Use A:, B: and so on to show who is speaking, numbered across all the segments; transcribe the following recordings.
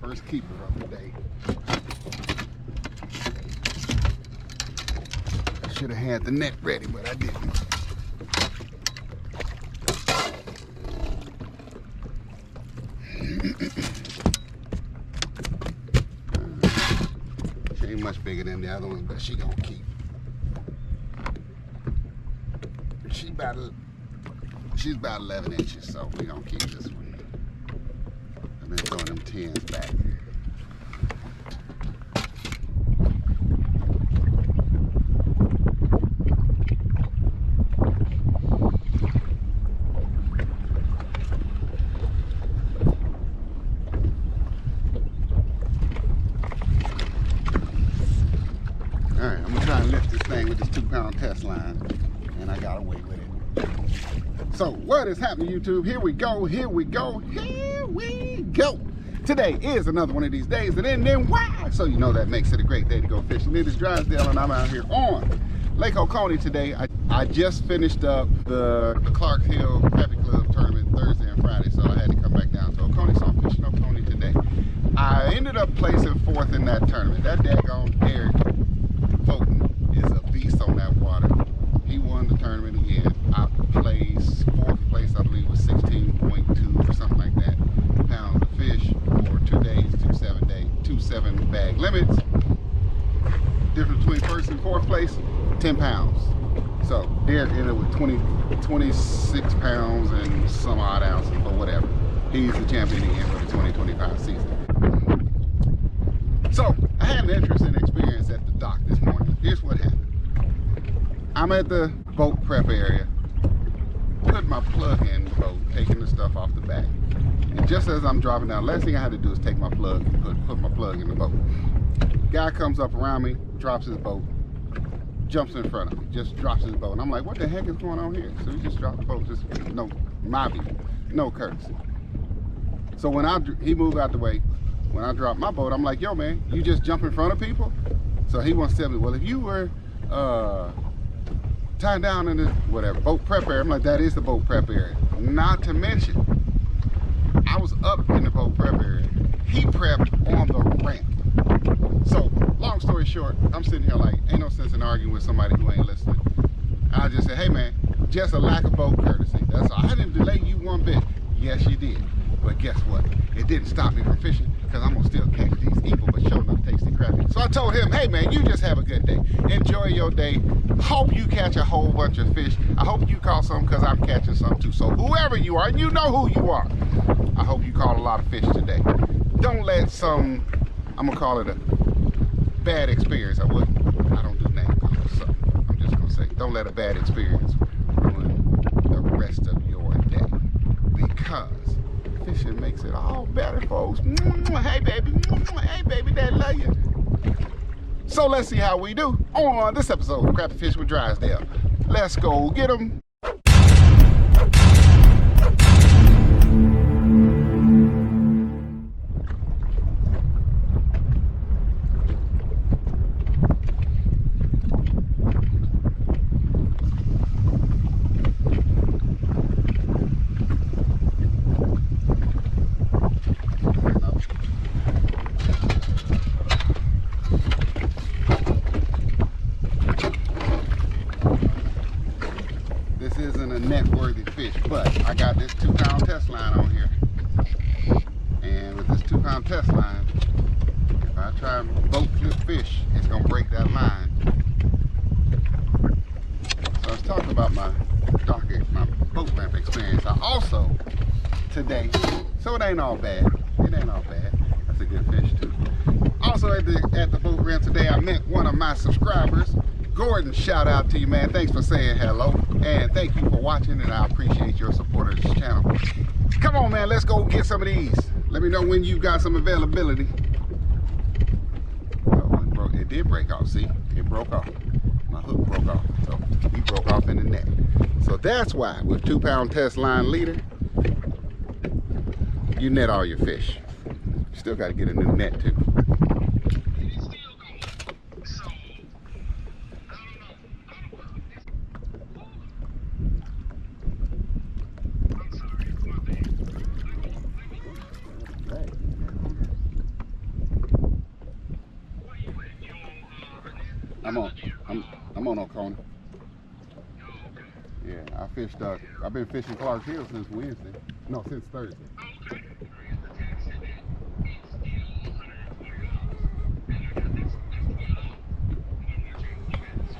A: First keeper of the day. I should have had the net ready, but I didn't. She ain't much bigger than the other ones, but she gonna keep. She's about 11 inches, so we gonna keep this one. I've been throwing them 10s back. All right, I'm gonna try and lift this thing with this 2-pound test line, and I got away with it. So what is happening, YouTube? Here we go, here we go, here we go. Today is another one of these days, and then why? So you know that makes it a great day to go fishing. It is Drysdale, and I'm out here on Lake Oconee today. I just finished up the Clark Hill Crappie Club tournament Thursday and Friday, so I had to come back down to Oconee, so I'm fishing Oconee today. I ended up placing 4th in that tournament. That daggone Eric Voten is a beast on that water. He won the tournament again. I placed 4th place, I believe, was 16.2 or something like that pounds of fish for 2 days, 2 7-bag limits. Difference between 1st and 4th place, 10 pounds. So Derek ended with 26 pounds and some odd ounces, but whatever. He's the champion again for the 2025 season. So I had an interesting experience at the dock this morning. Here's what happened. I'm at the boat prep area, putting my plug in the boat, taking the stuff off the back. And just as I'm driving down, last thing I had to do is take my plug and put my plug in the boat. Guy comes up around me, drops his boat, jumps in front of me, just drops his boat. And I'm like, what the heck is going on here? So he just dropped the boat, just no courtesy. So when he moved out the way, when I dropped my boat, I'm like, yo man, you just jump in front of people? So he wants to tell me, well, if you were tied down in the whatever boat prep area, I'm like, that is the boat prep area. Not to mention, I was up in the boat prep area. He prepped on the ramp. So long story short, I'm sitting here like, ain't no sense in arguing with somebody who ain't listening. I just said, hey man, just a lack of boat courtesy. That's all. I didn't delay you one bit. Yes, you did. But guess what? It didn't stop me from fishing, because I'm gonna still catch these evil but sure enough tasty crappie. So I told him, hey man, you just have a good day. Enjoy your day. Hope you catch a whole bunch of fish. I hope you caught some, because I'm catching some too. So whoever you are, and you know who you are, I hope you caught a lot of fish today. Don't let some, I'm gonna call it a bad experience. I don't do name calls, so I'm just gonna say, don't let a bad experience ruin the rest of your day, because fishing makes it all better, folks. Hey baby, Daddy love you. So let's see how we do on this episode of Crappie Fish with Drysdale. Let's go get them. This isn't a net-worthy fish, but I got this 2-pound test line on here. And with this 2-pound test line, if I try and boat flip fish, it's gonna break that line. So I was talking about my boat ramp experience. I also, today, so it ain't all bad. It ain't all bad. That's a good fish too. Also at the boat ramp today, I met one of my subscribers. Gordon, shout out to you, man. Thanks for saying hello, and thank you for watching, and I appreciate your support of this channel. Come on, man, let's go get some of these. Let me know when you got some availability. Oh, it did break off, see? It broke off. My hook broke off, so he broke off in the net. So that's why, with 2-pound test line leader, you net all your fish. Still got to get a new net, too. I'm on. I'm on Oconee. Yeah, I fished. I've been fishing Clark Hill since Wednesday. No, since Thursday.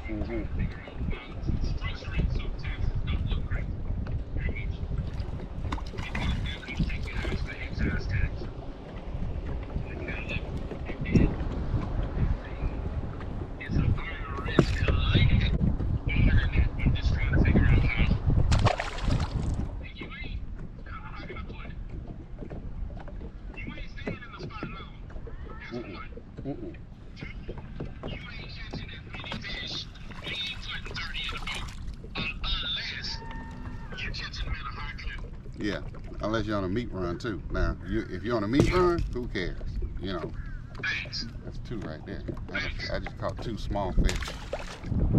A: Mm-hmm. Mm-mm. Mm-mm. Yeah, unless you're on a meat run too. Now, if you're on a meat run, who cares? You know, that's two right there. I just caught two small fish.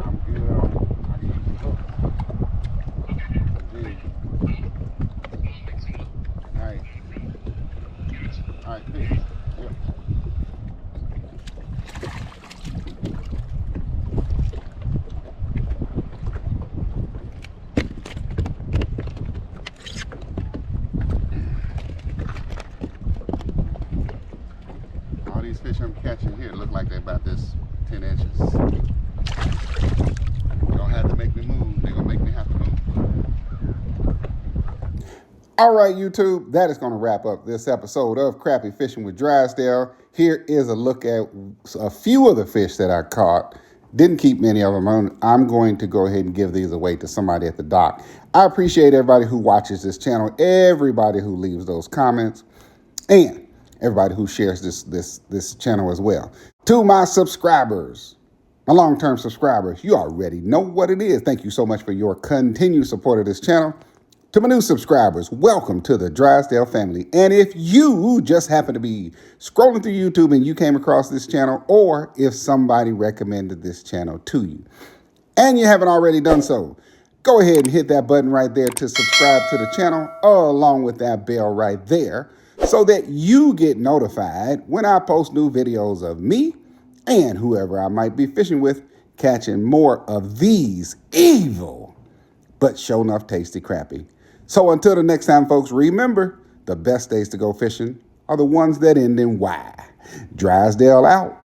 A: I'm good on. I can use hooks. All right, all right, fish. Yep. All these fish I'm catching here look like they're about this 10 inches. You're gonna have to make me move. They're gonna make me have to move. All right, YouTube, that is going to wrap up this episode of Crappie Fishing with Drysdale. Here is a look at a few of the fish that I caught. Didn't keep many of them. I'm going to go ahead and give these away to somebody at the dock. I appreciate everybody who watches this channel, everybody who leaves those comments, and everybody who shares this channel as well. To my subscribers, my long-term subscribers, you already know what it is. Thank you so much for your continued support of this channel. To my new subscribers, welcome to the Drysdale family. And if you just happen to be scrolling through YouTube and you came across this channel, or if somebody recommended this channel to you, and you haven't already done so, go ahead and hit that button right there to subscribe to the channel, along with that bell right there, so that you get notified when I post new videos of me and whoever I might be fishing with, catching more of these evil but sure enough tasty crappie. So until the next time, folks, remember, the best days to go fishing are the ones that end in Y. Drysdale out.